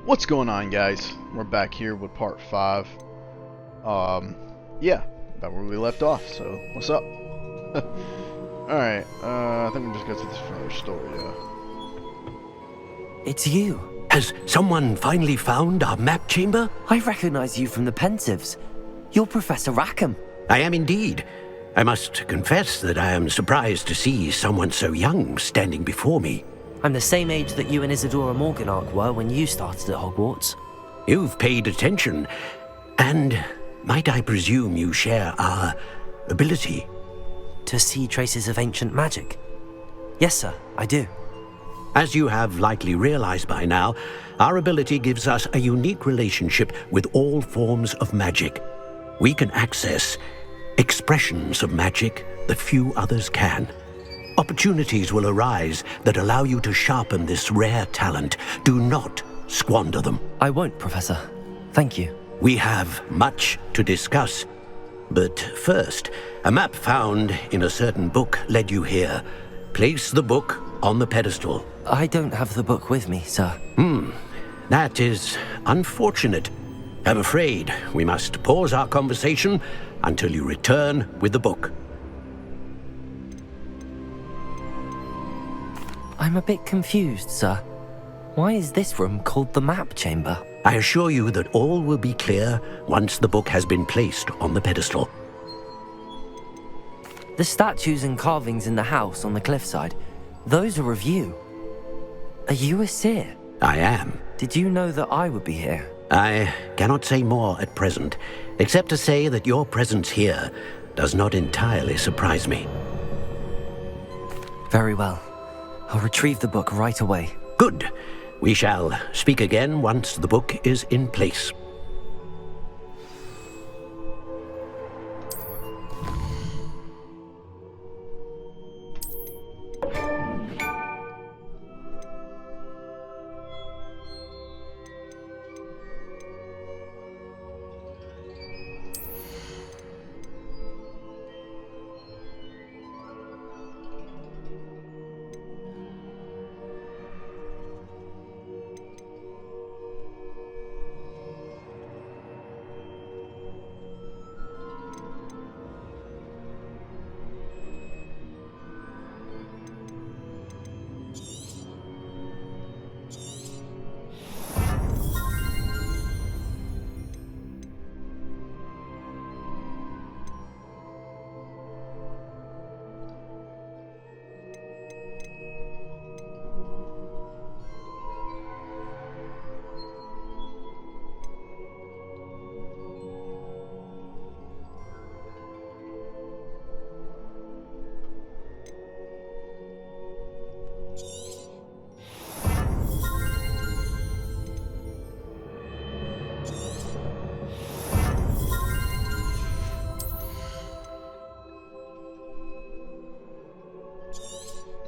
What's going on, guys? We're back here with part 5. Yeah, about where we left off, so what's up? Alright, I think we'll just go to this further story, It's you. Has someone finally found our map chamber? I recognize you from the Pensives. You're Professor Rackham. I am indeed. I must confess that I am surprised to see someone so young standing before me. I'm the same age that you and Isadora Morganach were when you started at Hogwarts. You've paid attention, and might I presume you share our ability? To see traces of ancient magic? Yes, sir, I do. As you have likely realized by now, our ability gives us a unique relationship with all forms of magic. We can access expressions of magic that few others can. Opportunities will arise that allow you to sharpen this rare talent. Do not squander them. I won't, Professor. Thank you. We have much to discuss. But first, a map found in a certain book led you here. Place the book on the pedestal. I don't have the book with me, sir. That is unfortunate. I'm afraid we must pause our conversation until you return with the book. I'm a bit confused, sir. Why is this room called the map chamber? I assure you that all will be clear once the book has been placed on the pedestal. The statues and carvings in the house on the cliffside, those are of you. Are you a seer? I am. Did you know that I would be here? I cannot say more at present, except to say that your presence here does not entirely surprise me. Very well. I'll retrieve the book right away. Good. We shall speak again once the book is in place.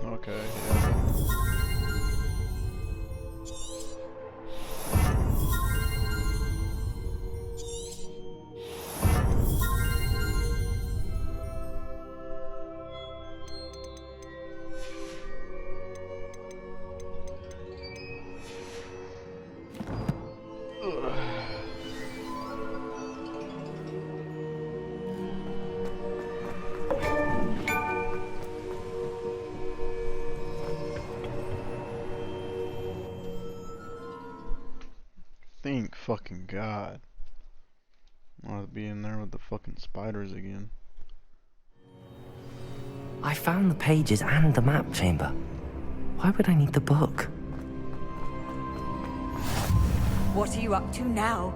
Okay, yeah. Thank fucking God. I'll be in there with the fucking spiders again. I found the pages and the map chamber. Why would I need the book? What are you up to now?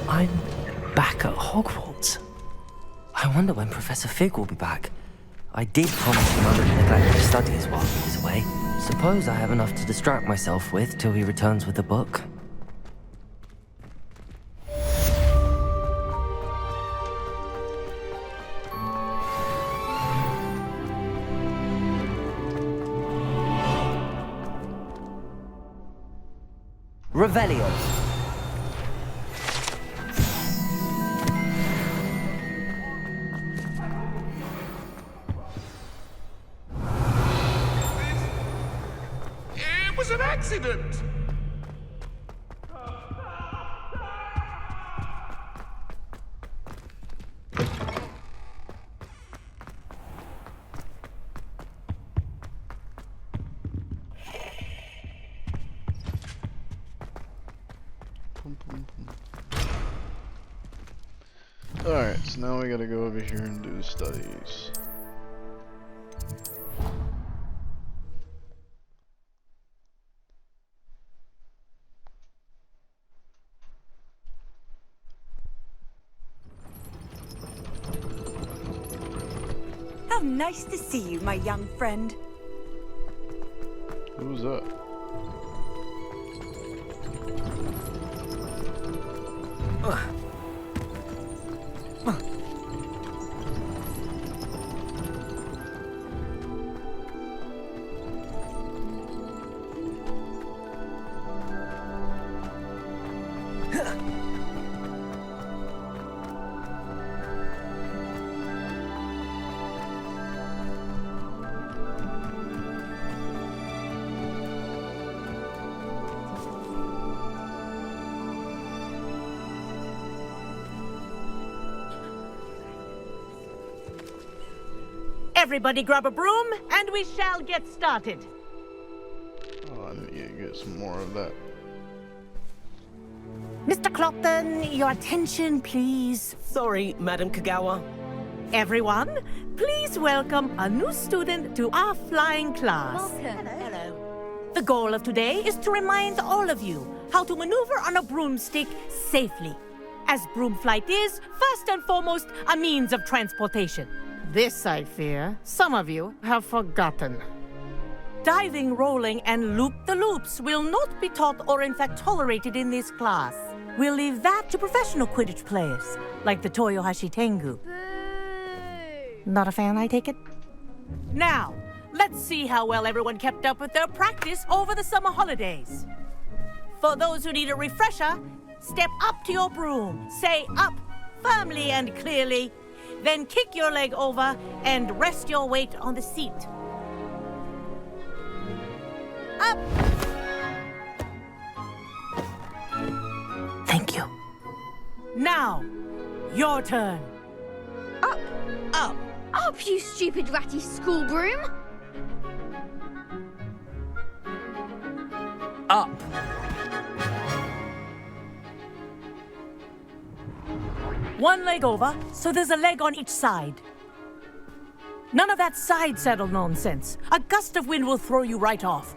I'm back at Hogwarts. I wonder when Professor Fig will be back. I did promise him I wouldn't neglect my studies while he's away. Suppose I have enough to distract myself with till he returns with the book. Revelio. It was an accident! Alright, so now we gotta go over here and do the studies. How nice to see you, my young friend. Who's that? Everybody grab a broom, and we shall get started. Oh, I need to get some more of that. Mr. Clopton, your attention, please. Sorry, Madam Kagawa. Everyone, please welcome a new student to our flying class. Welcome. The goal of today is to remind all of you how to maneuver on a broomstick safely, as broom flight is, first and foremost, a means of transportation. This, I fear, some of you have forgotten. Diving, rolling, and loop-the-loops will not be taught or in fact tolerated in this class. We'll leave that to professional Quidditch players, like the Toyohashi Tengu. Not a fan, I take it? Now, let's see how well everyone kept up with their practice over the summer holidays. For those who need a refresher, step up to your broom, say up firmly and clearly, then kick your leg over and rest your weight on the seat. Up! Thank you. Now, your turn. Up! Up! Up, you stupid ratty school broom! Up. One leg over, so there's a leg on each side. None of that side saddle nonsense. A gust of wind will throw you right off.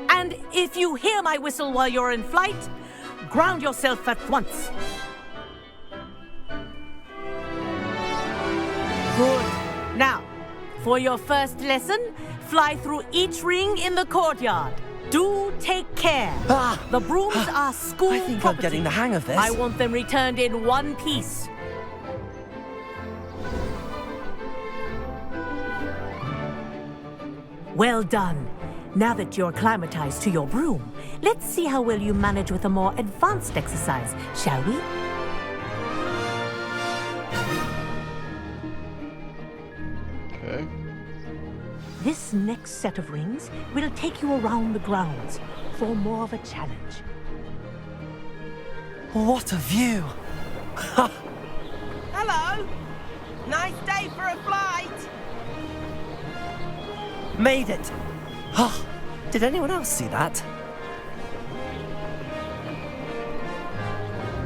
And if you hear my whistle while you're in flight, ground yourself at once. Good. Now, for your first lesson, fly through each ring in the courtyard. Do take care. The brooms are school I think property. I'm getting the hang of this. I want them returned in one piece. Well done. Now that you're acclimatized to your broom, let's see how well you manage with a more advanced exercise, shall we? Okay. This next set of rings will take you around the grounds for more of a challenge. What a view! Hello! Nice day for a flight! Made it! Oh, did anyone else see that?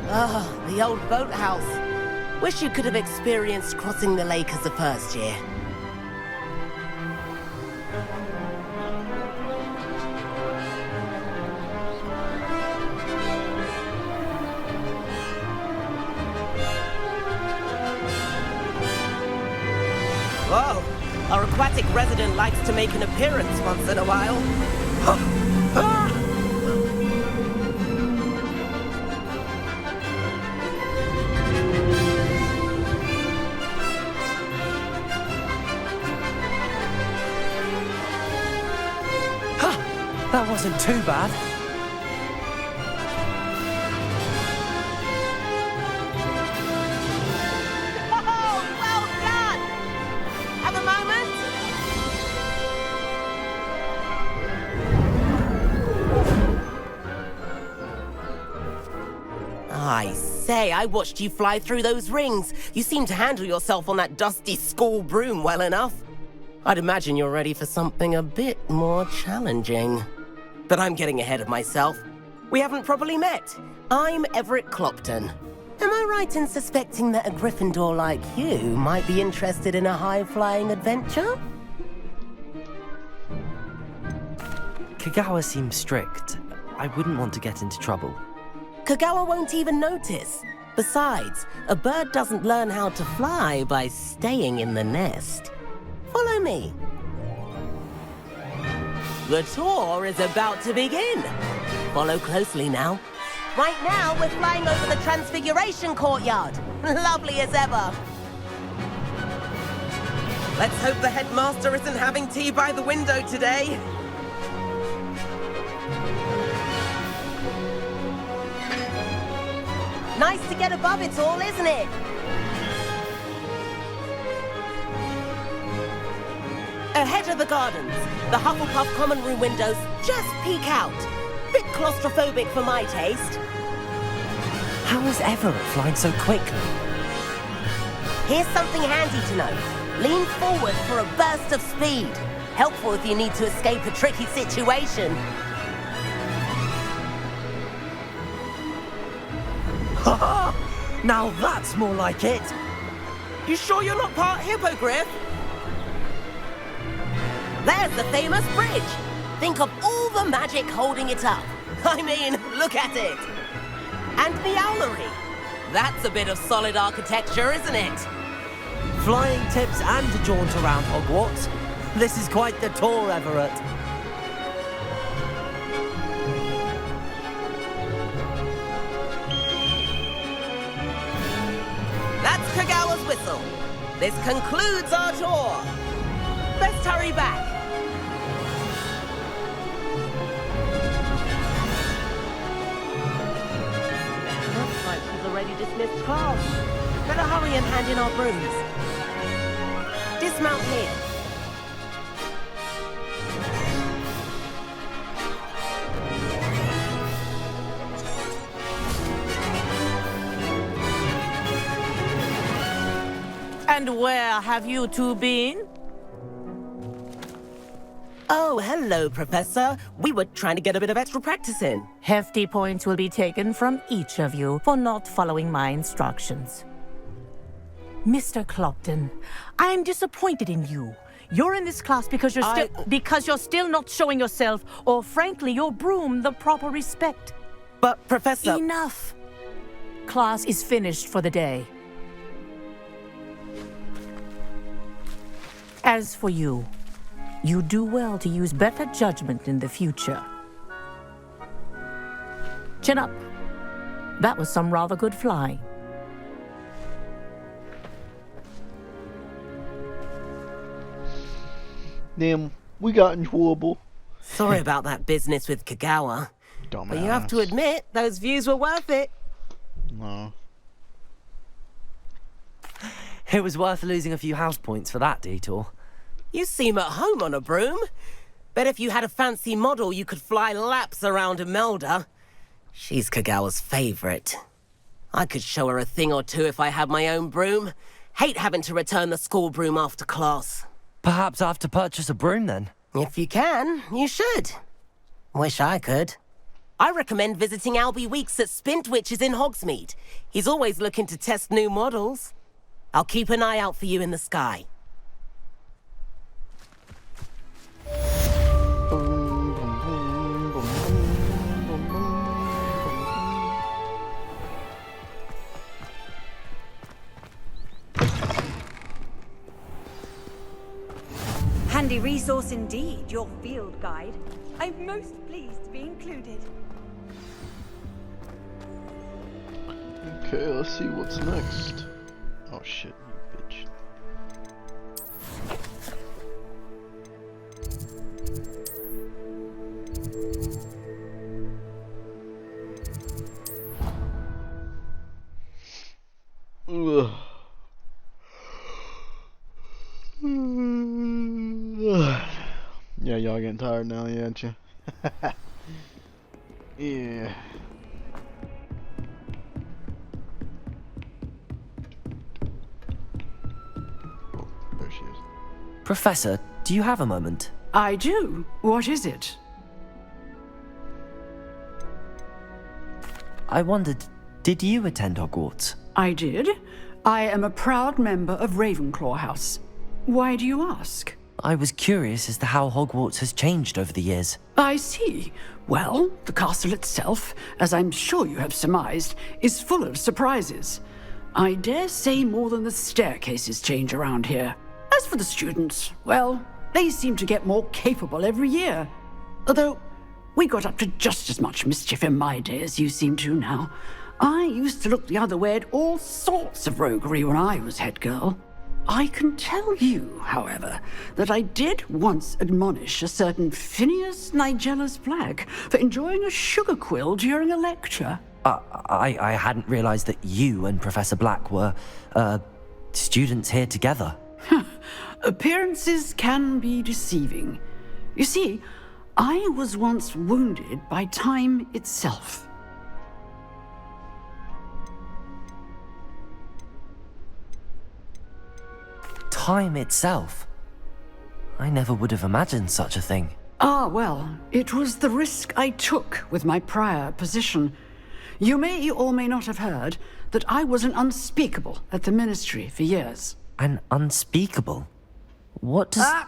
Ah, the old boathouse. Wish you could have experienced crossing the lake as a first year. Whoa! Our aquatic resident likes to make an appearance once in a while. That wasn't too bad. Oh, well done! Have a moment? I say, I watched you fly through those rings. You seem to handle yourself on that dusty school broom well enough. I'd imagine you're ready for something a bit more challenging. But I'm getting ahead of myself. We haven't properly met. I'm Everett Clopton. Am I right in suspecting that a Gryffindor like you might be interested in a high-flying adventure? Kagawa seems strict. I wouldn't want to get into trouble. Kagawa won't even notice. Besides, a bird doesn't learn how to fly by staying in the nest. Follow me. The tour is about to begin. Follow closely now. Right now, we're flying over the Transfiguration Courtyard. Lovely as ever. Let's hope the headmaster isn't having tea by the window today. Nice to get above it all, isn't it? Ahead of the gardens, the Hufflepuff common room windows just peek out. Bit claustrophobic for my taste. How is Everett flying so quickly? Here's something handy to know. Lean forward for a burst of speed. Helpful if you need to escape a tricky situation. Ha! Now that's more like it. You sure you're not part hippogriff? There's the famous bridge. Think of all the magic holding it up. I mean, look at it. And the owlery. That's a bit of solid architecture, isn't it? Flying tips and a jaunt around Hogwarts. This is quite the tour, Everett. That's Kagawa's whistle. This concludes our tour. Best hurry back. Looks like she's already dismissed class. Better hurry and hand in our brooms. Dismount here. And where have you two been? Oh, hello, Professor. We were trying to get a bit of extra practice in. Hefty points will be taken from each of you for not following my instructions. Mr. Clopton, I am disappointed in you. You're in this class because you're still not showing yourself, or frankly, your broom the proper respect. But, Professor... Enough. Class is finished for the day. As for you, you do well to use better judgment in the future. Chin up. That was some rather good flying. Damn, we got enjoyable. Sorry about that business with Kagawa. Dumbass. But you have to admit, those views were worth it. No. It was worth losing a few house points for that detour. You seem at home on a broom. Bet if you had a fancy model, you could fly laps around Imelda. She's Kagawa's favorite. I could show her a thing or two if I had my own broom. Hate having to return the school broom after class. Perhaps I have to purchase a broom then. If you can, you should. Wish I could. I recommend visiting Albie Weeks at Spintwitches in Hogsmeade. He's always looking to test new models. I'll keep an eye out for you in the sky. Handy resource indeed, your field guide. I'm most pleased to be included. Okay, let's see what's next. Oh shit, you bitch. probably getting tired now, yeah, aren't you? Yeah. Oh, there she is. Professor, do you have a moment? I do. What is it? I wondered, did you attend Hogwarts? I did. I am a proud member of Ravenclaw House. Why do you ask? I was curious as to how Hogwarts has changed over the years. I see. Well, the castle itself, as I'm sure you have surmised, is full of surprises. I dare say more than the staircases change around here. As for the students, well, they seem to get more capable every year. Although, we got up to just as much mischief in my day as you seem to now. I used to look the other way at all sorts of roguery when I was head girl. I can tell you, however, that I did once admonish a certain Phineas Nigella's Black for enjoying a sugar quill during a lecture. I hadn't realized that you and Professor Black were, students here together. Appearances can be deceiving. You see, I was once wounded by time itself. Time itself? I never would have imagined such a thing. Ah, well, it was the risk I took with my prior position. You may or may not have heard that I was an unspeakable at the Ministry for years. An unspeakable? What does...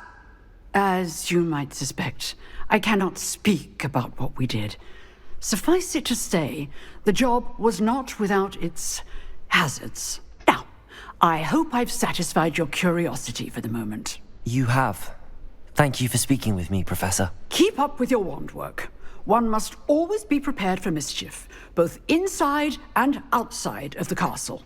As you might suspect, I cannot speak about what we did. Suffice it to say, the job was not without its hazards. Now, I hope I've satisfied your curiosity for the moment. You have. Thank you for speaking with me, Professor. Keep up with your wand work. One must always be prepared for mischief, both inside and outside of the castle.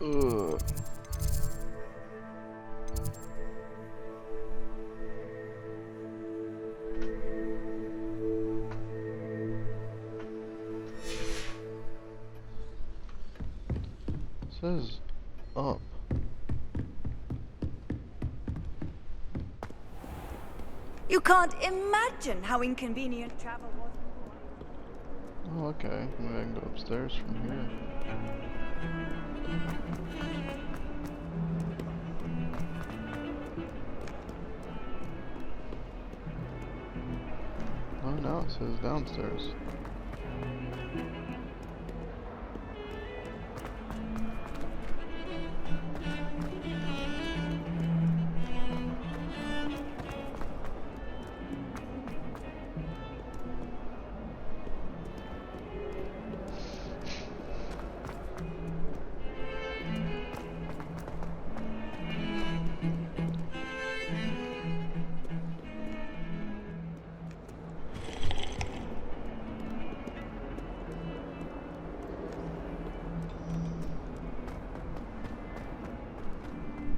Ugh. Says up. You can't imagine how inconvenient travel was. Oh, okay. Maybe I can go upstairs from here. Oh, now it says downstairs.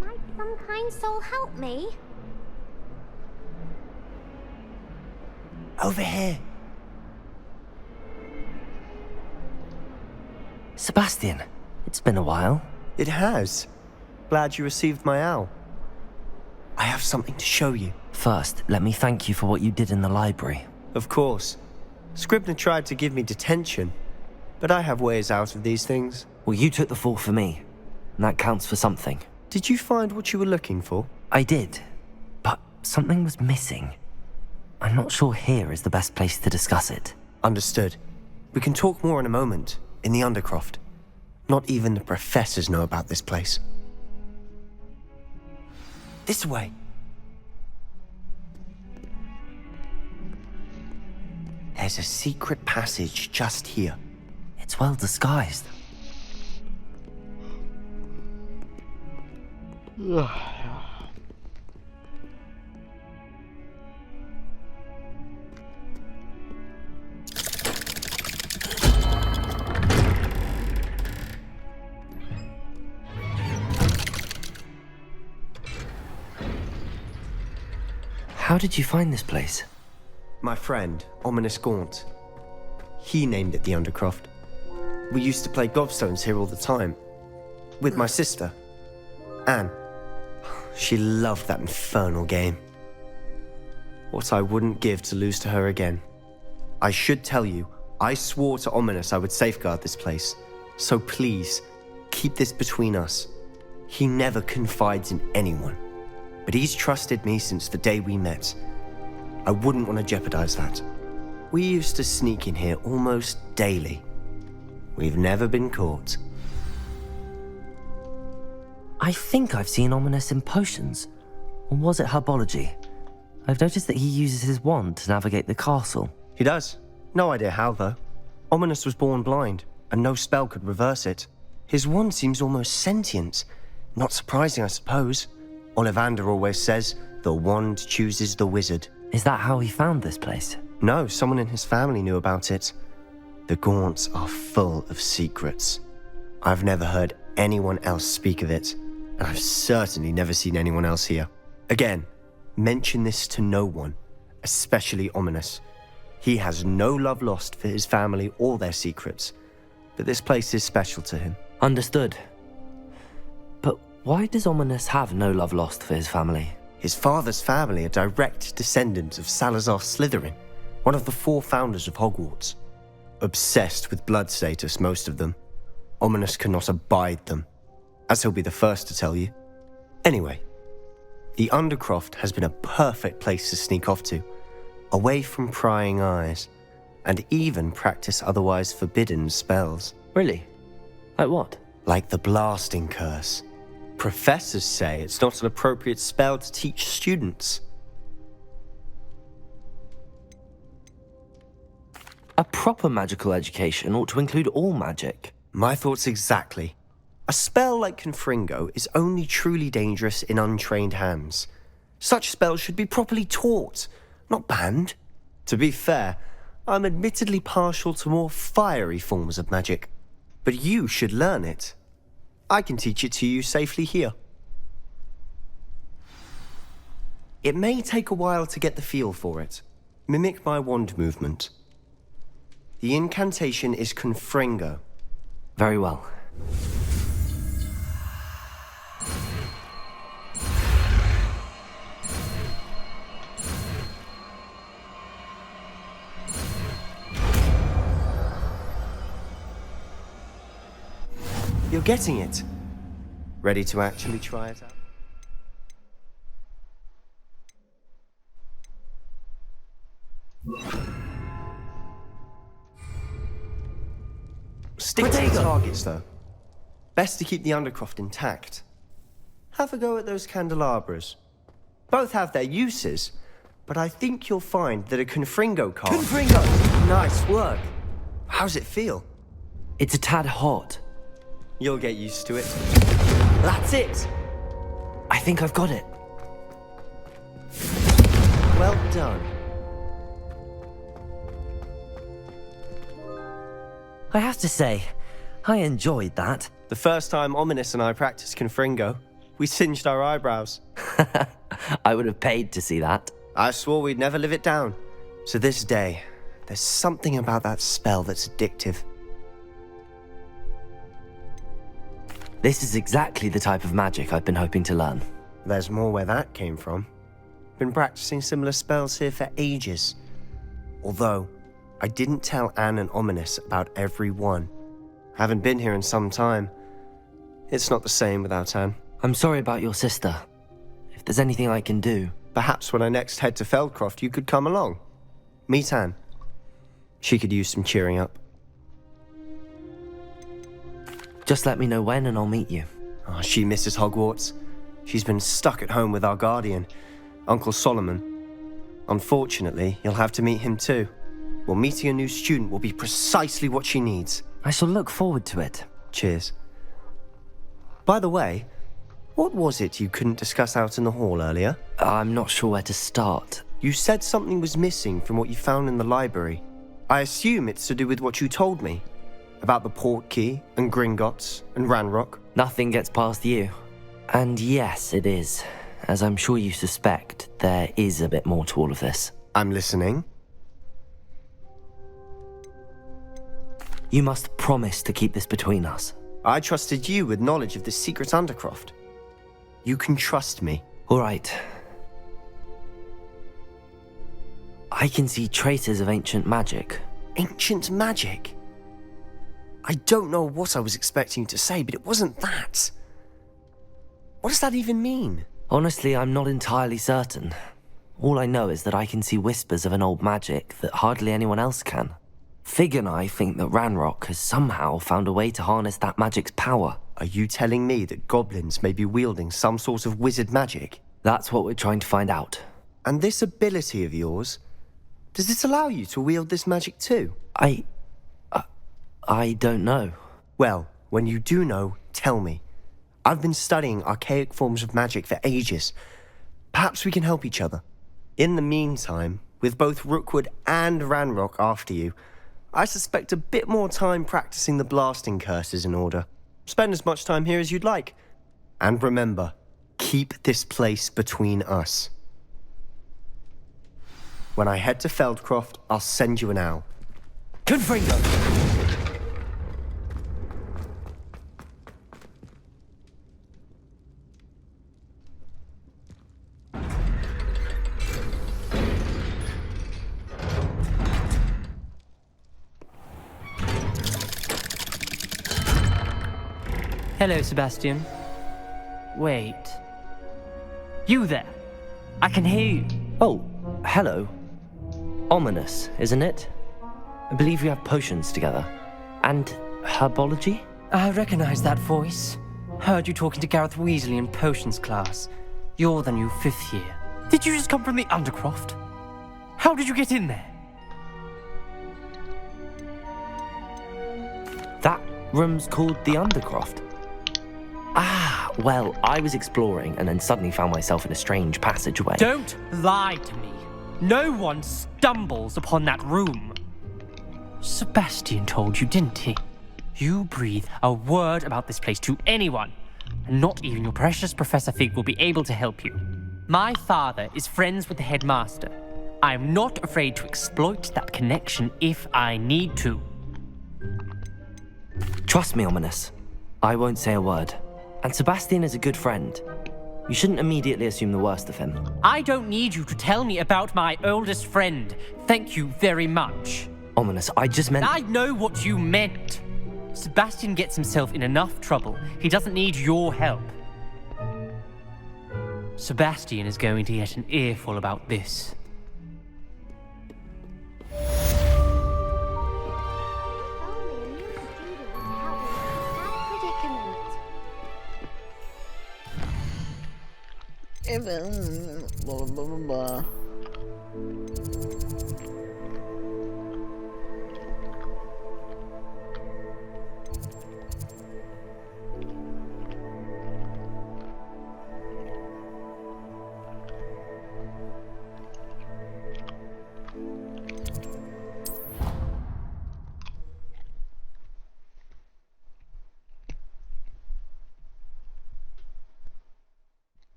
Might some kind soul help me? Over here. Sebastian, it's been a while. It has. Glad you received my owl. I have something to show you. First, let me thank you for what you did in the library. Of course. Scribner tried to give me detention, but I have ways out of these things. Well, you took the fall for me, and that counts for something. Did you find what you were looking for? I did, but something was missing. I'm not sure here is the best place to discuss it. Understood. We can talk more in a moment, in the Undercroft. Not even the professors know about this place. This way. There's a secret passage just here. It's well disguised. How did you find this place? My friend, Ominous Gaunt. He named it the Undercroft. We used to play gobstones here all the time. With my sister, Anne. She loved that infernal game. What I wouldn't give to lose to her again. I should tell you, I swore to Ominous I would safeguard this place. So please, keep this between us. He never confides in anyone. But he's trusted me since the day we met. I wouldn't want to jeopardize that. We used to sneak in here almost daily. We've never been caught. I think I've seen Ominous in potions. Or was it herbology? I've noticed that he uses his wand to navigate the castle. He does. No idea how, though. Ominous was born blind, and no spell could reverse it. His wand seems almost sentient. Not surprising, I suppose. Ollivander always says, the wand chooses the wizard. Is that how he found this place? No, someone in his family knew about it. The Gaunts are full of secrets. I've never heard anyone else speak of it, and I've certainly never seen anyone else here. Again, mention this to no one, especially Ominous. He has no love lost for his family or their secrets, but this place is special to him. Understood. But why does Ominous have no love lost for his family? His father's family are direct descendants of Salazar Slytherin, one of the 4 founders of Hogwarts. Obsessed with blood status, most of them. Ominous cannot abide them, as he'll be the first to tell you. Anyway, the Undercroft has been a perfect place to sneak off to, away from prying eyes, and even practice otherwise forbidden spells. Really? Like what? Like the blasting curse. Professors say it's not an appropriate spell to teach students. A proper magical education ought to include all magic. My thoughts exactly. A spell like Confringo is only truly dangerous in untrained hands. Such spells should be properly taught, not banned. To be fair, I'm admittedly partial to more fiery forms of magic. But you should learn it. I can teach it to you safely here. It may take a while to get the feel for it. Mimic my wand movement. The incantation is Confringo. Very well. You're getting it. Ready to actually try it out? Stick to the targets, though. Best to keep the Undercroft intact. Have a go at those candelabras. Both have their uses, but I think you'll find that a Confringo card... Confringo! Nice work. How's it feel? It's a tad hot. You'll get used to it. That's it! I think I've got it. Well done. I have to say, I enjoyed that. The first time Ominous and I practiced Confringo, we singed our eyebrows. I would have paid to see that. I swore we'd never live it down. To this day, there's something about that spell that's addictive. This is exactly the type of magic I've been hoping to learn. There's more where that came from. Been practicing similar spells here for ages. Although, I didn't tell Anne and Ominous about every one. Haven't been here in some time. It's not the same without Anne. I'm sorry about your sister. If there's anything I can do... Perhaps when I next head to Feldcroft, you could come along. Meet Anne. She could use some cheering up. Just let me know when and I'll meet you. Oh, she misses Hogwarts. She's been stuck at home with our guardian, Uncle Solomon. Unfortunately, you'll have to meet him too. Well, meeting a new student will be precisely what she needs. I shall look forward to it. Cheers. By the way, what was it you couldn't discuss out in the hall earlier? I'm not sure where to start. You said something was missing from what you found in the library. I assume it's to do with what you told me. About the Portkey, and Gringotts, and Ranrock. Nothing gets past you. And yes, it is. as I'm sure you suspect, there is a bit more to all of this. I'm listening. You must promise to keep this between us. I trusted you with knowledge of the secret Undercroft. You can trust me. All right. I can see traces of ancient magic. Ancient magic? I don't know what I was expecting you to say, but it wasn't that. What does that even mean? Honestly, I'm not entirely certain. All I know is that I can see whispers of an old magic that hardly anyone else can. Fig and I think that Ranrock has somehow found a way to harness that magic's power. Are you telling me that goblins may be wielding some sort of wizard magic? That's what we're trying to find out. And this ability of yours, does it allow you to wield this magic too? I don't know. Well, when you do know, tell me. I've been studying archaic forms of magic for ages. Perhaps we can help each other. In the meantime, with both Rookwood and Ranrock after you, I suspect a bit more time practicing the blasting curse is in order. Spend as much time here as you'd like. And remember, keep this place between us. When I head to Feldcroft, I'll send you an owl. Confringo! Hello, Sebastian. Wait. You there? I can hear you. Oh, hello. Ominous, isn't it? I believe we have potions together. And herbology? I recognize that voice. Heard you talking to Gareth Weasley in potions class. You're the new 5th year. Did you just come from the Undercroft? How did you get in there? That room's called the Undercroft. Ah, well, I was exploring and then suddenly found myself in a strange passageway. Don't lie to me. No one stumbles upon that room. Sebastian told you, didn't he? You breathe a word about this place to anyone, and not even your precious Professor Fig will be able to help you. My father is friends with the headmaster. I am not afraid to exploit that connection if I need to. Trust me, Ominous. I won't say a word. And Sebastian is a good friend. You shouldn't immediately assume the worst of him. I don't need you to tell me about my oldest friend. Thank you very much. Ominous, I just meant... I know what you meant. Sebastian gets himself in enough trouble. He doesn't need your help. Sebastian is going to get an earful about this. Blah, blah, blah, blah.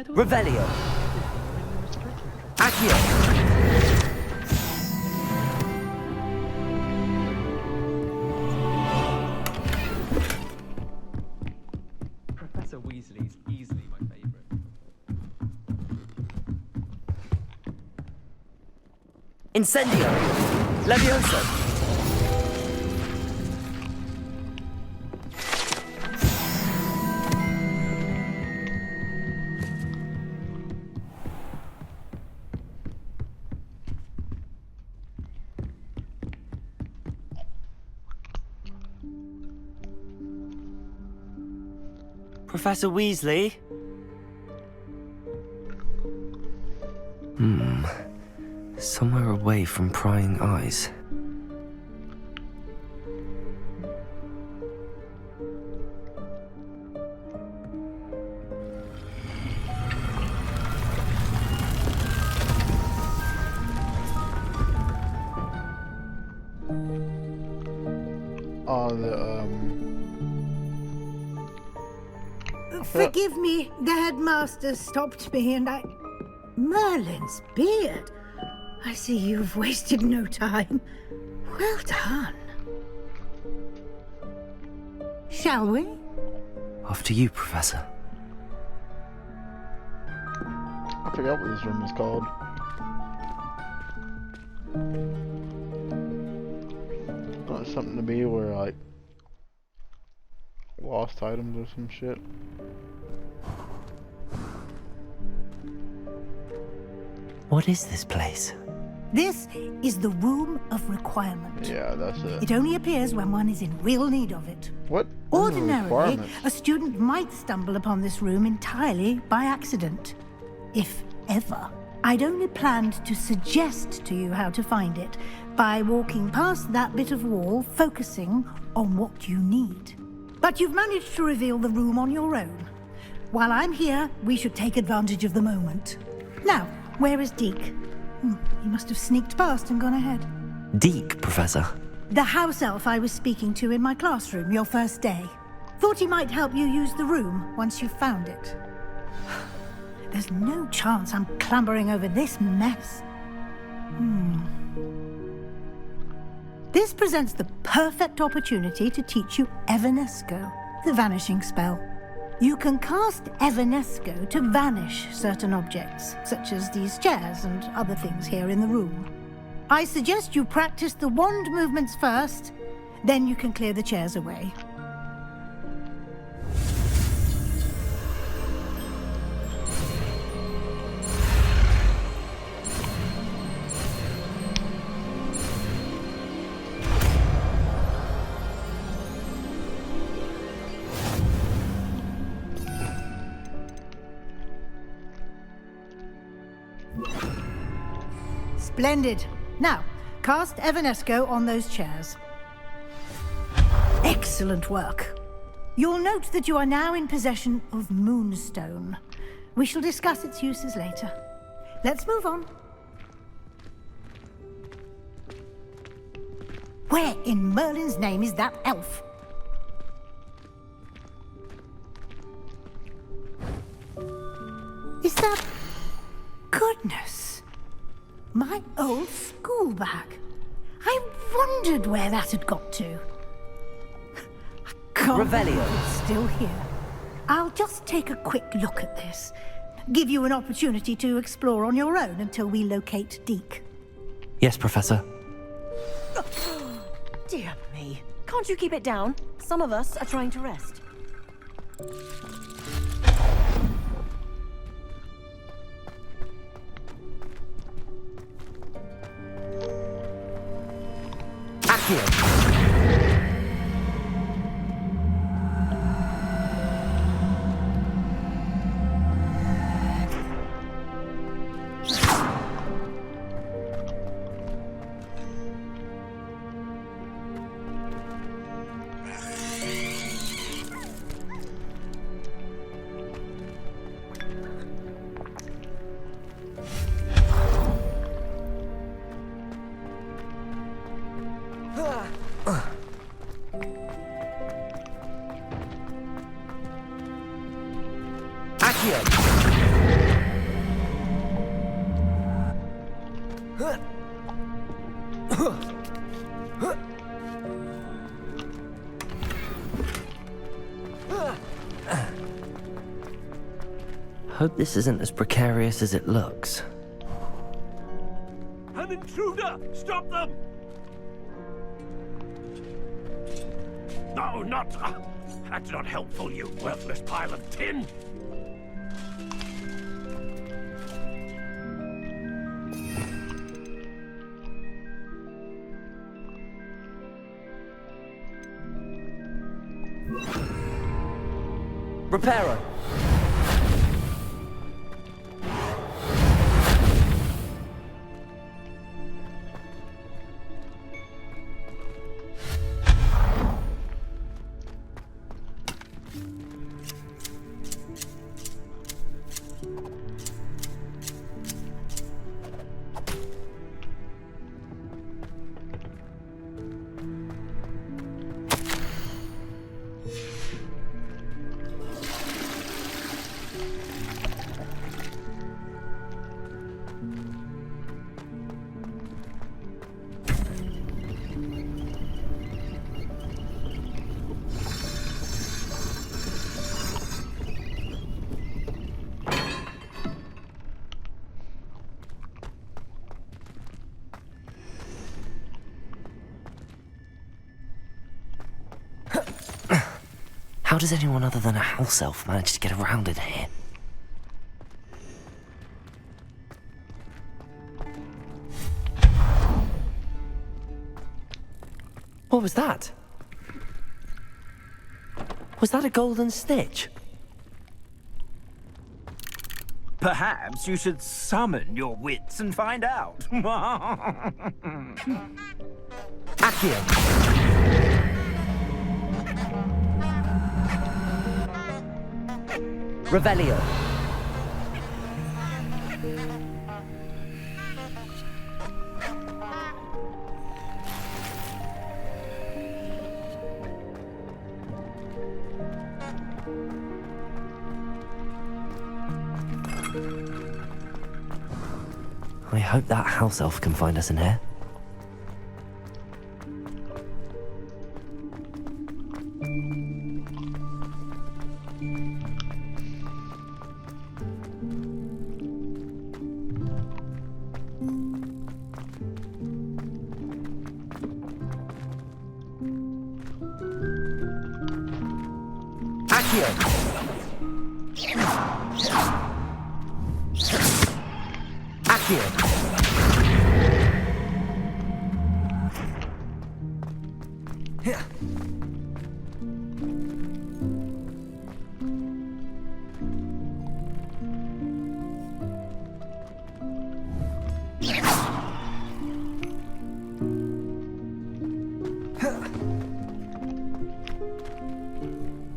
Revelio! Accio! Professor Weasley's easily my favorite. Incendio! Levioso! Professor Weasley? Somewhere away from prying eyes. of the Forgive me, the headmaster stopped me and I... Merlin's beard. I see you've wasted no time. Well done. Shall we? After you, Professor. I forgot what this room was called. Not something to be where like lost items or some shit. What is this place? This is the Room of Requirement. Yeah, that's it. It only appears when one is in real need of it. What? Ordinarily, a student might stumble upon this room entirely by accident. If ever. I'd only planned to suggest to you how to find it by walking past that bit of wall, focusing on what you need. But you've managed to reveal the room on your own. While I'm here, we should take advantage of the moment. Now, where is Deke? He must have sneaked past and gone ahead. Deke, Professor. The house elf I was speaking to in my classroom your first day. Thought he might help you use the room once you found it. There's no chance I'm clambering over this mess. This presents the perfect opportunity to teach you Evanesco, the vanishing spell. You can cast Evanesco to vanish certain objects, such as these chairs and other things here in the room. I suggest you practice the wand movements first, then you can clear the chairs away. Splendid. Now, cast Evanesco on those chairs. Excellent work. You'll note that you are now in possession of Moonstone. We shall discuss its uses later. Let's move on. Where in Merlin's name is that elf? Is that... Goodness. My old school bag. I wondered where that had got to. I can't believe it's still here. I'll just take a quick look at this. Give you an opportunity to explore on your own until we locate Deke. Yes, Professor. Dear me. Can't you keep it down? Some of us are trying to rest. Hope this isn't as precarious as it looks. An intruder! Stop them! No, not... that's not helpful, you worthless pile of tin! Reparo! How does anyone other than a house elf manage to get around in here? What was that? Was that a golden snitch? Perhaps you should summon your wits and find out. Accio! Revelio! I hope that house elf can find us in here. Accio! Accio!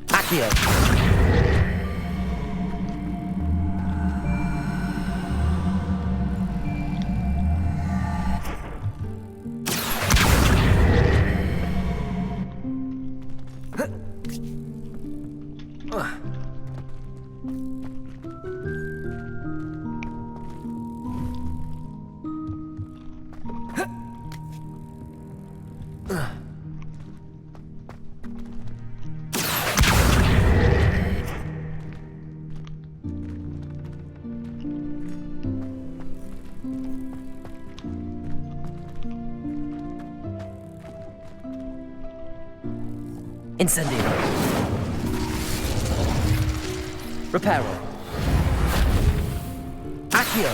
Accio! Incendio. Reparo. Accio.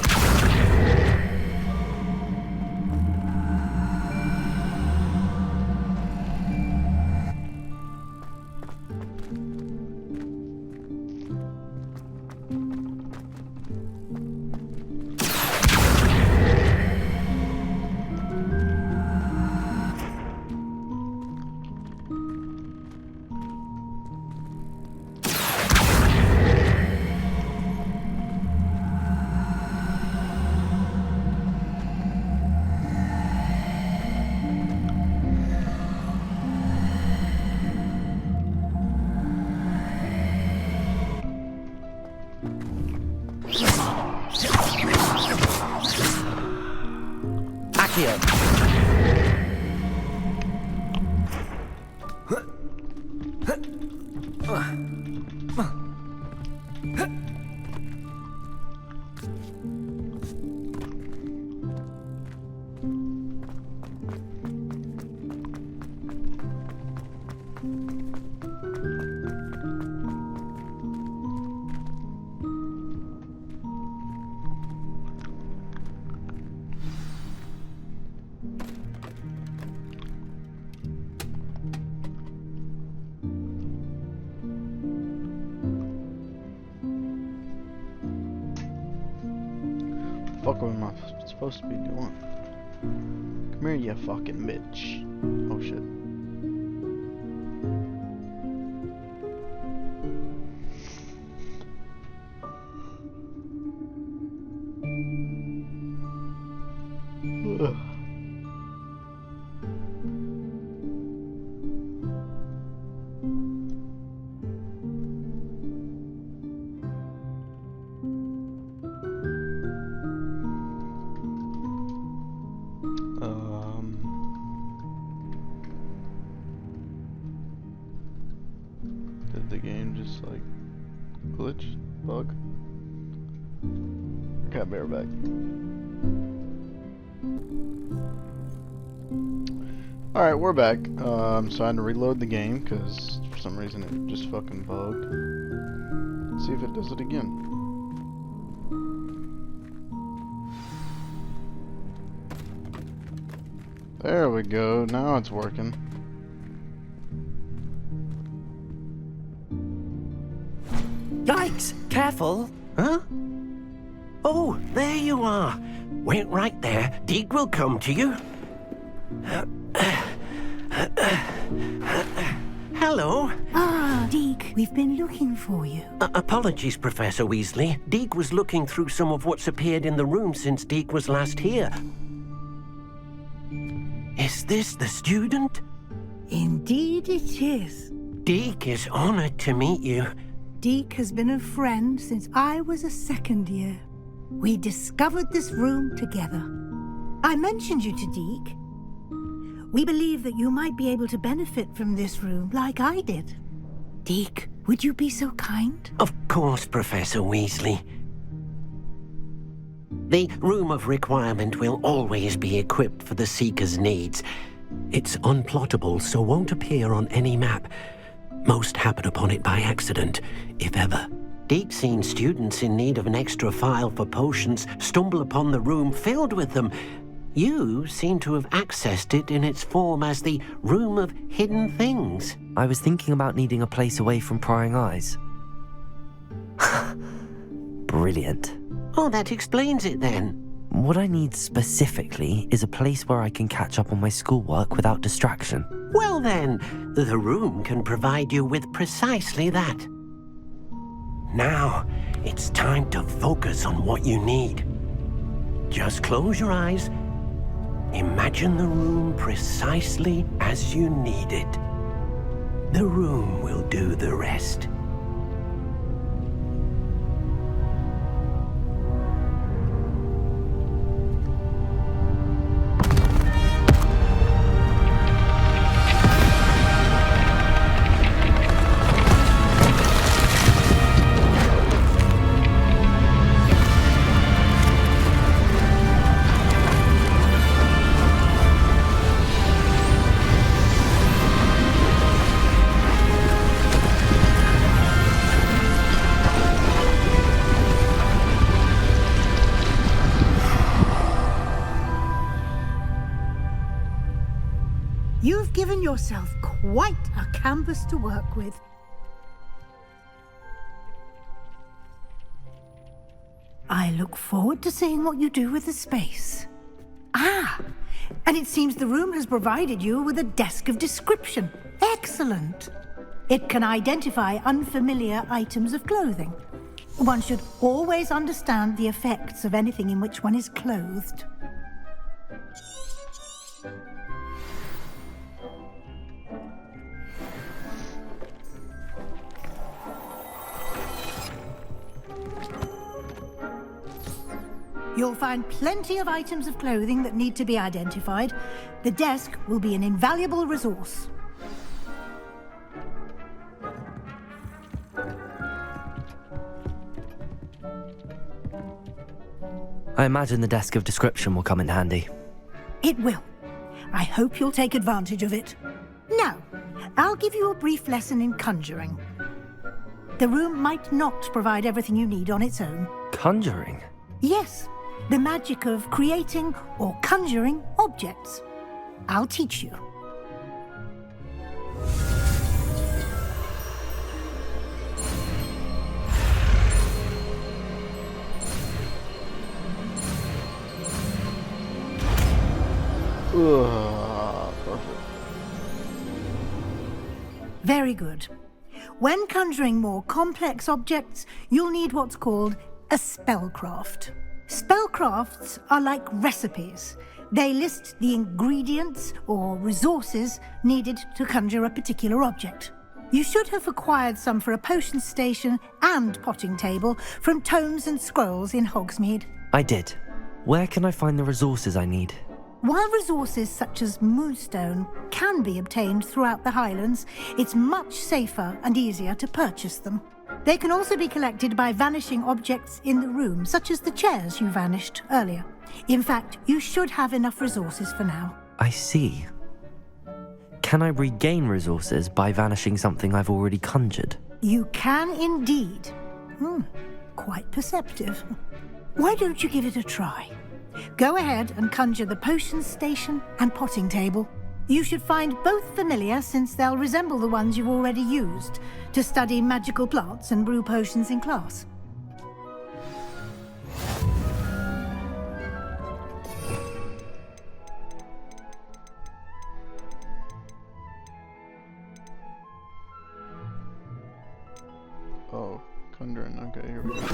Fuck, what am I supposed to be doing? Come here, you fucking bitch. Oh shit. Ugh. Did the game just like glitch? Bug? Cat bear back. Alright, we're back. So I had to reload the game because for some reason it just fucking bugged. Let's see if it does it again. There we go. Now it's working. Yikes! Careful! Huh? Oh, there you are. Wait right there. Deke will come to you. Hello. Ah, Deke, we've been looking for you. Apologies, Professor Weasley. Deke was looking through some of what's appeared in the room since Deke was last here. Is this the student? Indeed it is. Deke is honored to meet you. Deke has been a friend since I was a second year. We discovered this room together. I mentioned you to Deke. We believe that you might be able to benefit from this room like I did. Deke, would you be so kind? Of course, Professor Weasley. The Room of Requirement will always be equipped for the Seeker's needs. It's unplottable, so won't appear on any map. Most happen upon it by accident, if ever. Deke's seen students in need of an extra file for potions stumble upon the room filled with them. You seem to have accessed it in its form as the Room of Hidden Things. I was thinking about needing a place away from prying eyes. Brilliant. Oh, that explains it then. What I need specifically is a place where I can catch up on my schoolwork without distraction. Well then, the room can provide you with precisely that. Now, it's time to focus on what you need. Just close your eyes. Imagine the room precisely as you need it. The room will do the rest. You've given yourself quite a canvas to work with. I look forward to seeing what you do with the space. Ah, and it seems the room has provided you with a desk of description. Excellent. It can identify unfamiliar items of clothing. One should always understand the effects of anything in which one is clothed. You'll find plenty of items of clothing that need to be identified. The desk will be an invaluable resource. I imagine the desk of description will come in handy. It will. I hope you'll take advantage of it. Now, I'll give you a brief lesson in conjuring. The room might not provide everything you need on its own. Conjuring? Yes. The magic of creating or conjuring objects. I'll teach you. Perfect. Very good. When conjuring more complex objects, you'll need what's called a spellcraft. Spellcrafts are like recipes. They list the ingredients or resources needed to conjure a particular object. You should have acquired some for a potion station and potting table from tomes and scrolls in Hogsmeade. I did. Where can I find the resources I need? While resources such as moonstone can be obtained throughout the Highlands, it's much safer and easier to purchase them. They can also be collected by vanishing objects in the room, such as the chairs you vanished earlier. In fact, you should have enough resources for now. I see. Can I regain resources by vanishing something I've already conjured? You can indeed. Quite perceptive. Why don't you give it a try? Go ahead and conjure the potions station and potting table. You should find both familiar, since they'll resemble the ones you've already used to study magical plants and brew potions in class. Oh, conjuring. Okay, here we go.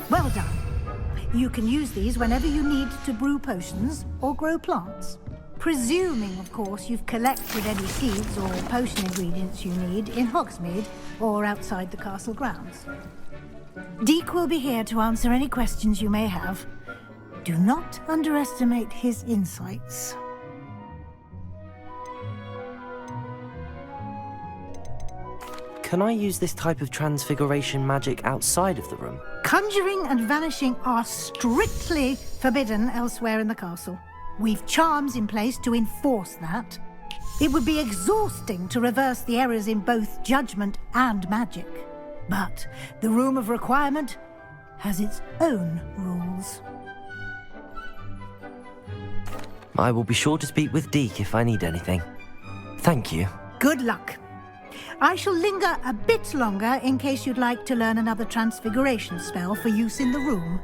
Well done. You can use these whenever you need to brew potions or grow plants. Presuming, of course, you've collected any seeds or potion ingredients you need in Hogsmeade or outside the castle grounds. Deek will be here to answer any questions you may have. Do not underestimate his insights. Can I use this type of transfiguration magic outside of the room? Conjuring and vanishing are strictly forbidden elsewhere in the castle. We've charms in place to enforce that. It would be exhausting to reverse the errors in both judgment and magic. But the Room of Requirement has its own rules. I will be sure to speak with Deek if I need anything. Thank you. Good luck. I shall linger a bit longer in case you'd like to learn another transfiguration spell for use in the room.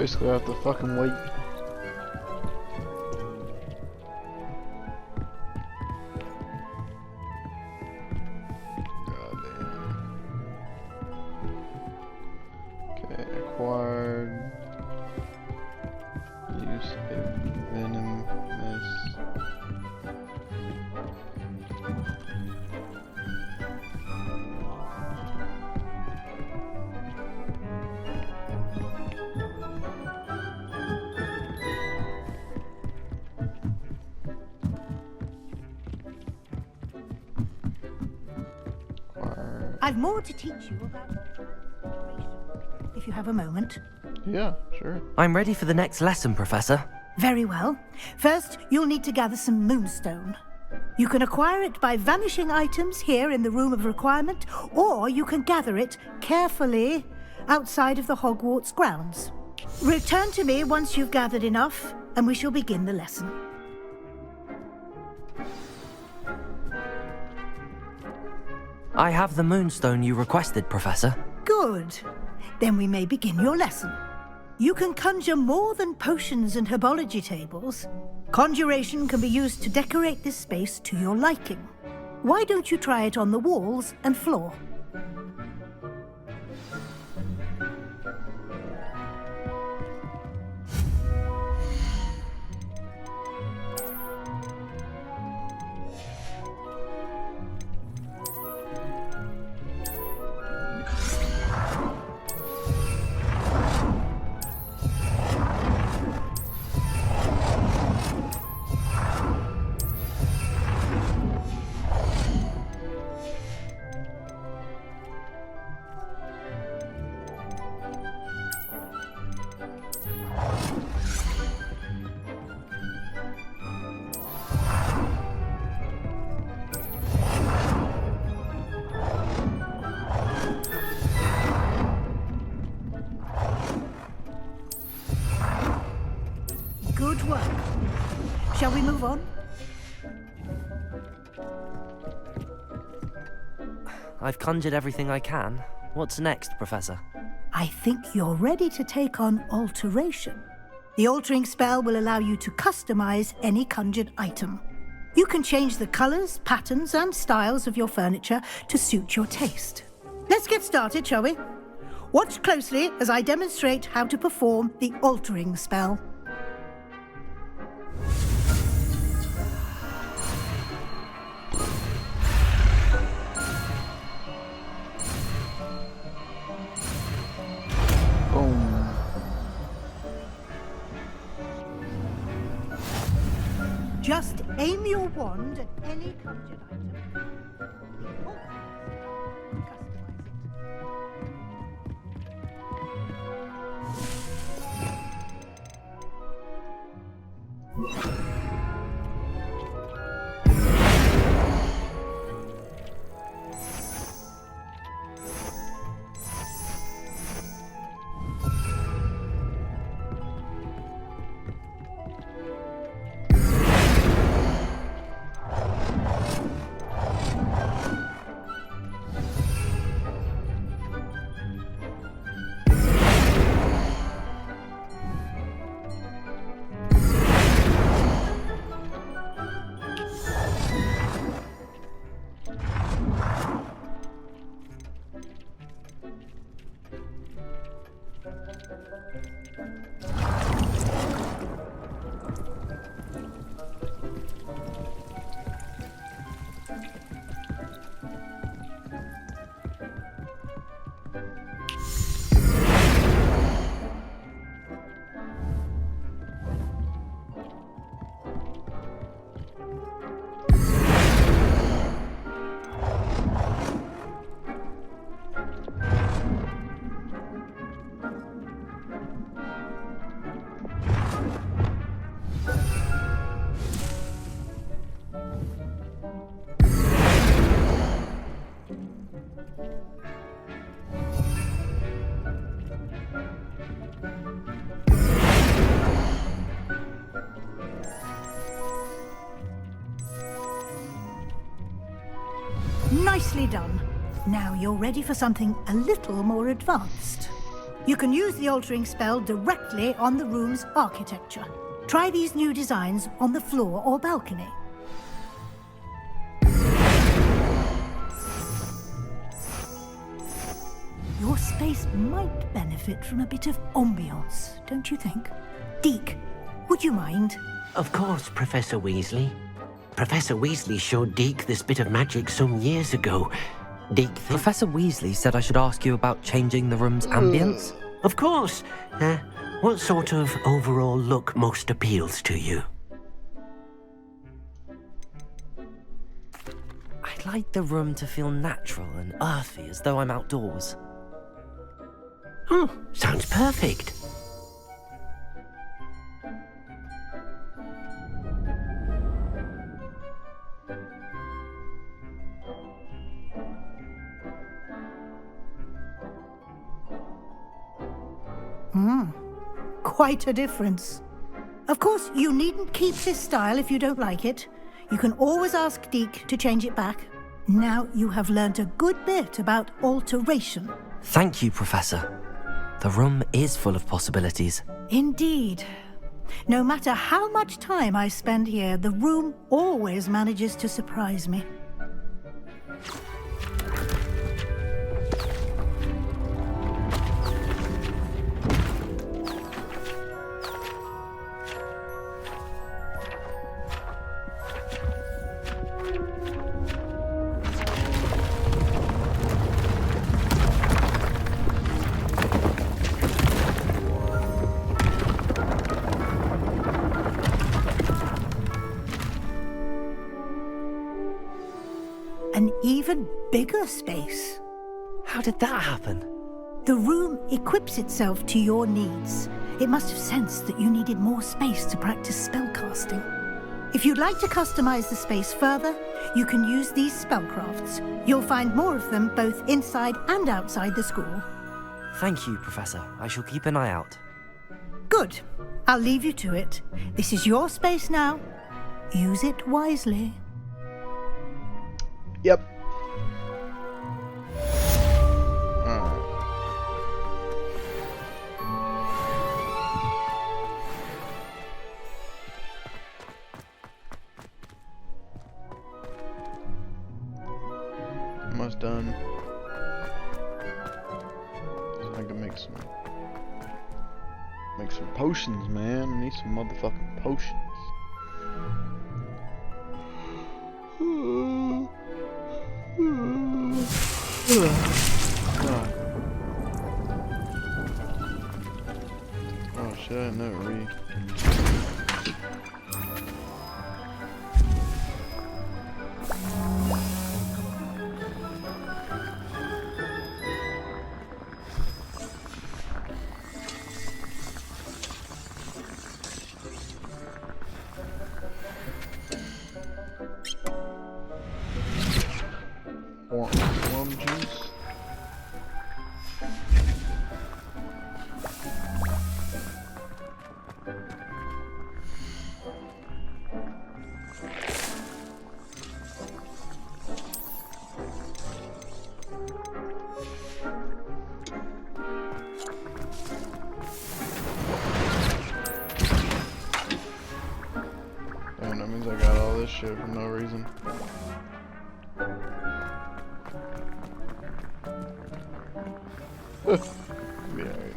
Basically, I have to fucking wait. Okay, acquired. Use a venomous. I've more to teach you about if you have a moment. Yeah, sure. I'm ready for the next lesson, Professor. Very well. First, you'll need to gather some moonstone. You can acquire it by vanishing items here in the Room of Requirement, or you can gather it carefully outside of the Hogwarts grounds. Return to me once you've gathered enough, and we shall begin the lesson. I have the moonstone you requested, Professor. Good. Then we may begin your lesson. You can conjure more than potions and herbology tables. Conjuration can be used to decorate this space to your liking. Why don't you try it on the walls and floor? Good work. Shall we move on? I've conjured everything I can. What's next, Professor? I think you're ready to take on alteration. The altering spell will allow you to customize any conjured item. You can change the colors, patterns, and styles of your furniture to suit your taste. Let's get started, shall we? Watch closely as I demonstrate how to perform the altering spell. Just aim your wand at any conjured item. Nicely done. Now you're ready for something a little more advanced. You can use the altering spell directly on the room's architecture. Try these new designs on the floor or balcony. Your space might benefit from a bit of ambiance, don't you think? Deke, would you mind? Of course, Professor Weasley. Professor Weasley showed Deke this bit of magic some years ago. Deke... Professor Weasley said I should ask you about changing the room's ambience? Of course. What sort of overall look most appeals to you? I'd like the room to feel natural and earthy, as though I'm outdoors. Oh, sounds perfect. Quite a difference. Of course, you needn't keep this style if you don't like it. You can always ask Deke to change it back. Now you have learnt a good bit about alteration. Thank you, Professor. The room is full of possibilities. Indeed. No matter how much time I spend here, the room always manages to surprise me. An even bigger space. How did that happen? The room equips itself to your needs. It must have sensed that you needed more space to practice spellcasting. If you'd like to customize the space further, you can use these spellcrafts. You'll find more of them both inside and outside the school. Thank you, Professor. I shall keep an eye out. Good. I'll leave you to it. This is your space now. Use it wisely. Yep. Almost done. So I can make some potions, man. I need some motherfucking potions. Oh shit, I never read. Worm juice. Damn, that means I got all this shit for no reason. Be alright.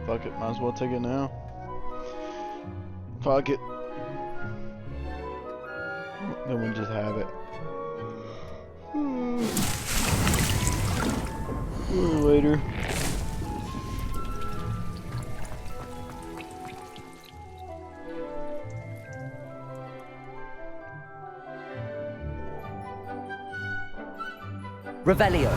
Fuck it, might as well take it now. Fuck it. Then we'll just have it. Later. Revelio.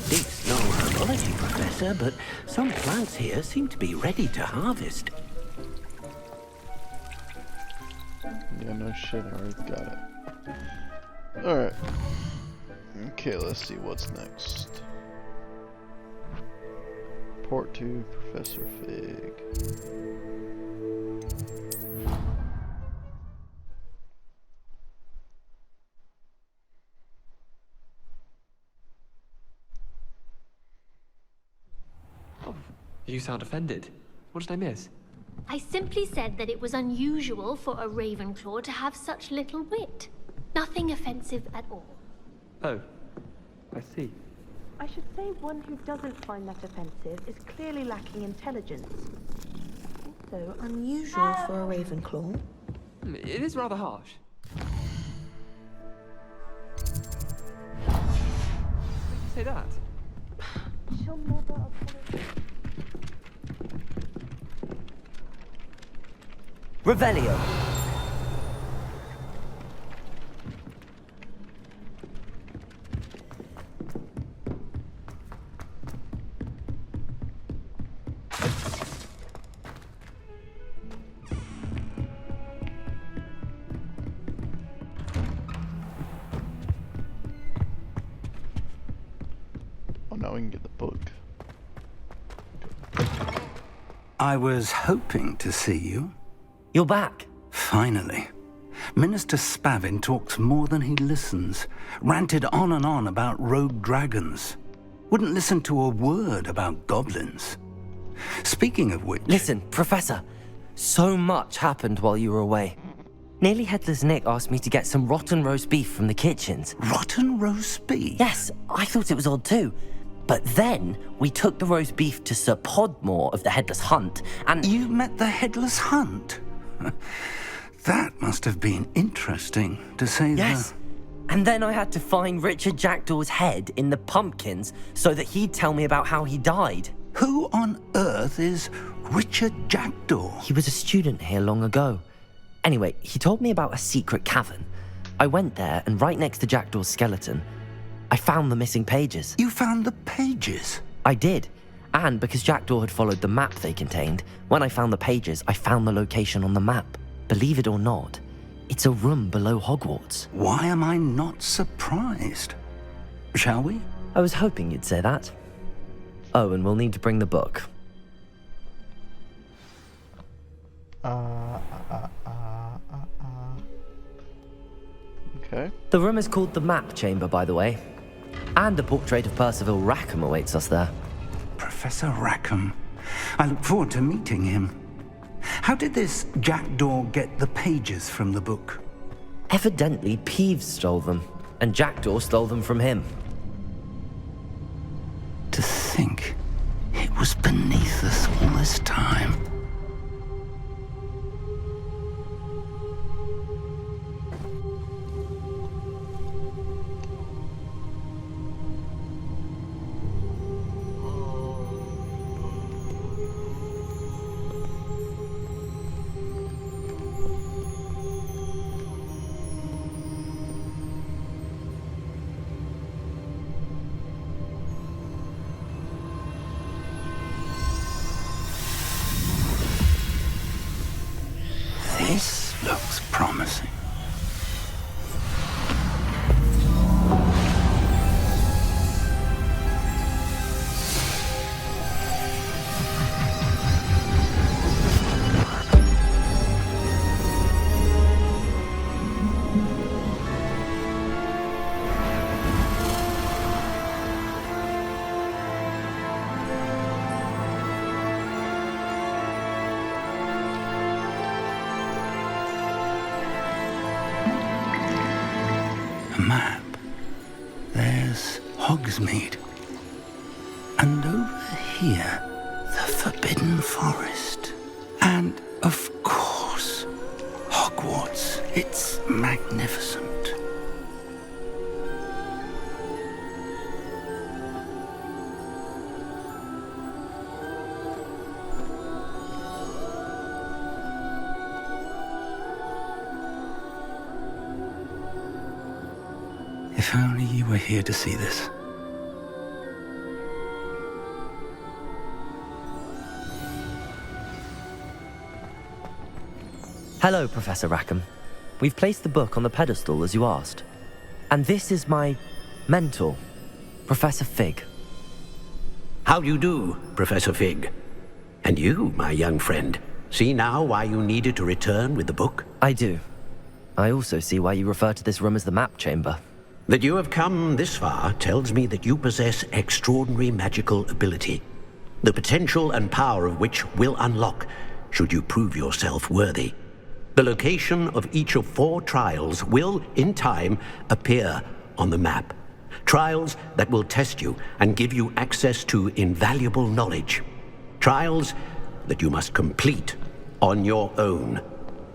Deke, closer, but some plants here seem to be ready to harvest. Yeah, no shit, I already got it. Alright. Okay, let's see what's next. Report to Professor Fig. Oh, you sound offended. What did I miss? I simply said that it was unusual for a Ravenclaw to have such little wit. Nothing offensive at all. Oh, I see. I should say one who doesn't find that offensive is clearly lacking intelligence. Also unusual for a Ravenclaw. It is rather harsh. Why did you say that? She'll never apologize. Revelio. Oh, now we can get the book. I was hoping to see you. You're back. Finally. Minister Spavin talks more than he listens. Ranted on and on about rogue dragons. Wouldn't listen to a word about goblins. Speaking of which... Listen, Professor. So much happened while you were away. Nearly Headless Nick asked me to get some rotten roast beef from the kitchens. Rotten roast beef? Yes, I thought it was odd too. But then we took the roast beef to Sir Podmore of the Headless Hunt, and... You met the Headless Hunt? That must have been interesting, to say the... Yes. And then I had to find Richard Jackdaw's head in the pumpkins so that he'd tell me about how he died. Who on earth is Richard Jackdaw? He was a student here long ago. Anyway, he told me about a secret cavern. I went there, and right next to Jackdaw's skeleton, I found the missing pages. You found the pages? I did. And because Jackdaw had followed the map they contained, when I found the pages, I found the location on the map. Believe it or not, it's a room below Hogwarts. Why am I not surprised? Shall we? I was hoping you'd say that. Oh, and we'll need to bring the book. Okay. The room is called the Map Chamber, by the way. And a portrait of Percival Rackham awaits us there. Professor Rackham. I look forward to meeting him. How did this Jackdaw get the pages from the book? Evidently, Peeves stole them, and Jackdaw stole them from him. To think it was beneath us all this time. This looks promising. Map. There's Hogsmeade. And over here, the Forbidden Forest. And, of course, Hogwarts. It's magnificent. If only you were here to see this. Hello, Professor Rackham. We've placed the book on the pedestal as you asked. And this is my mentor, Professor Fig. How do you do, Professor Fig? And you, my young friend, see now why you needed to return with the book? I do. I also see why you refer to this room as the map chamber. That you have come this far tells me that you possess extraordinary magical ability, the potential and power of which will unlock should you prove yourself worthy. The location of each of 4 trials will, in time, appear on the map. Trials that will test you and give you access to invaluable knowledge. Trials that you must complete on your own.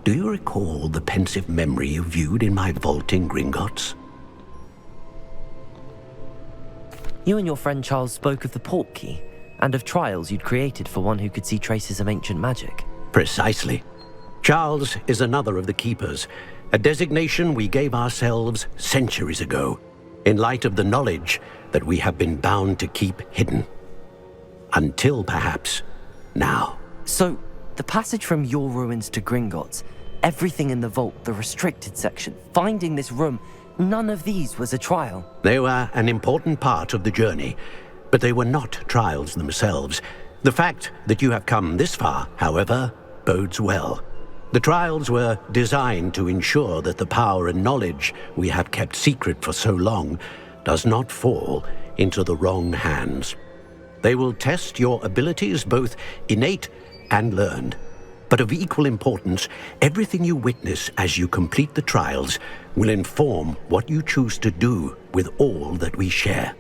Do you recall the pensive memory you viewed in my vault in Gringotts? You and your friend Charles spoke of the port key, and of trials you'd created for one who could see traces of ancient magic. Precisely. Charles is another of the Keepers, a designation we gave ourselves centuries ago, in light of the knowledge that we have been bound to keep hidden. Until, perhaps, now. So, the passage from your ruins to Gringotts, everything in the vault, the restricted section, finding this room, none of these was a trial. They were an important part of the journey, but they were not trials themselves. The fact that you have come this far, however, bodes well. The trials were designed to ensure that the power and knowledge we have kept secret for so long does not fall into the wrong hands. They will test your abilities, both innate and learned. But of equal importance, everything you witness as you complete the trials will inform what you choose to do with all that we share.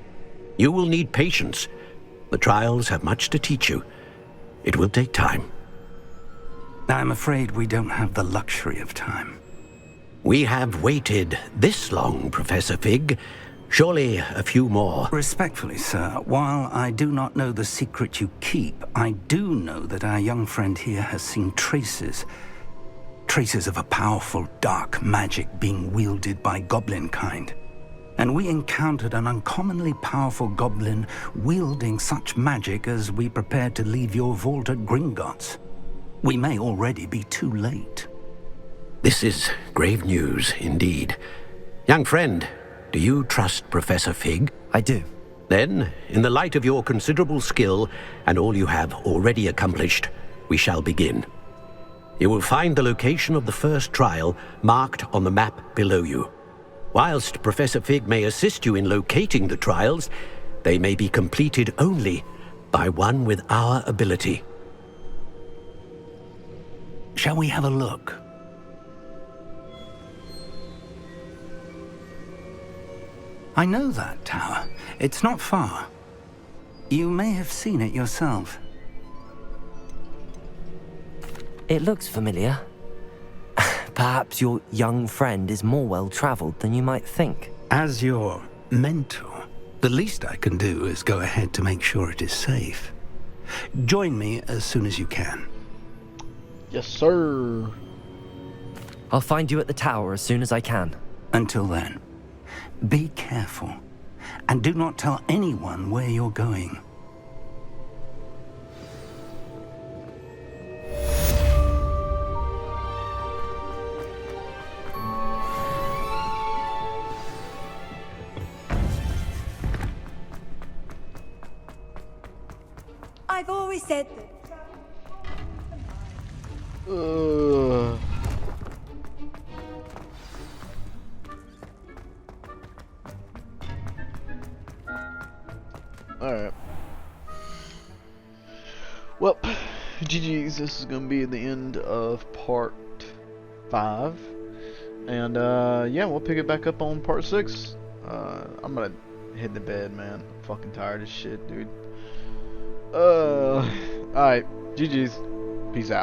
You will need patience. The trials have much to teach you. It will take time. I'm afraid we don't have the luxury of time. We have waited this long, Professor Fig. Surely a few more. Respectfully, sir, while I do not know the secret you keep, I do know that our young friend here has seen traces of a powerful dark magic being wielded by goblin kind. And we encountered an uncommonly powerful goblin wielding such magic as we prepared to leave your vault at Gringotts. We may already be too late. This is grave news indeed. Young friend, do you trust Professor Fig? I do. Then, in the light of your considerable skill and all you have already accomplished, we shall begin. You will find the location of the first trial marked on the map below you. Whilst Professor Fig may assist you in locating the trials, they may be completed only by one with our ability. Shall we have a look? I know that tower. It's not far. You may have seen it yourself. It looks familiar. Perhaps your young friend is more well-traveled than you might think. As your mentor, the least I can do is go ahead to make sure it is safe. Join me as soon as you can. Yes, sir. I'll find you at the tower as soon as I can. Until then, be careful, and do not tell anyone where you're going. I've always said that. Alright. Well, GG's, this is gonna be the end of part 5. And yeah, we'll pick it back up on part 6. I'm gonna hit the bed, man. I'm fucking tired as shit, dude. Alright, GG's. Peace out.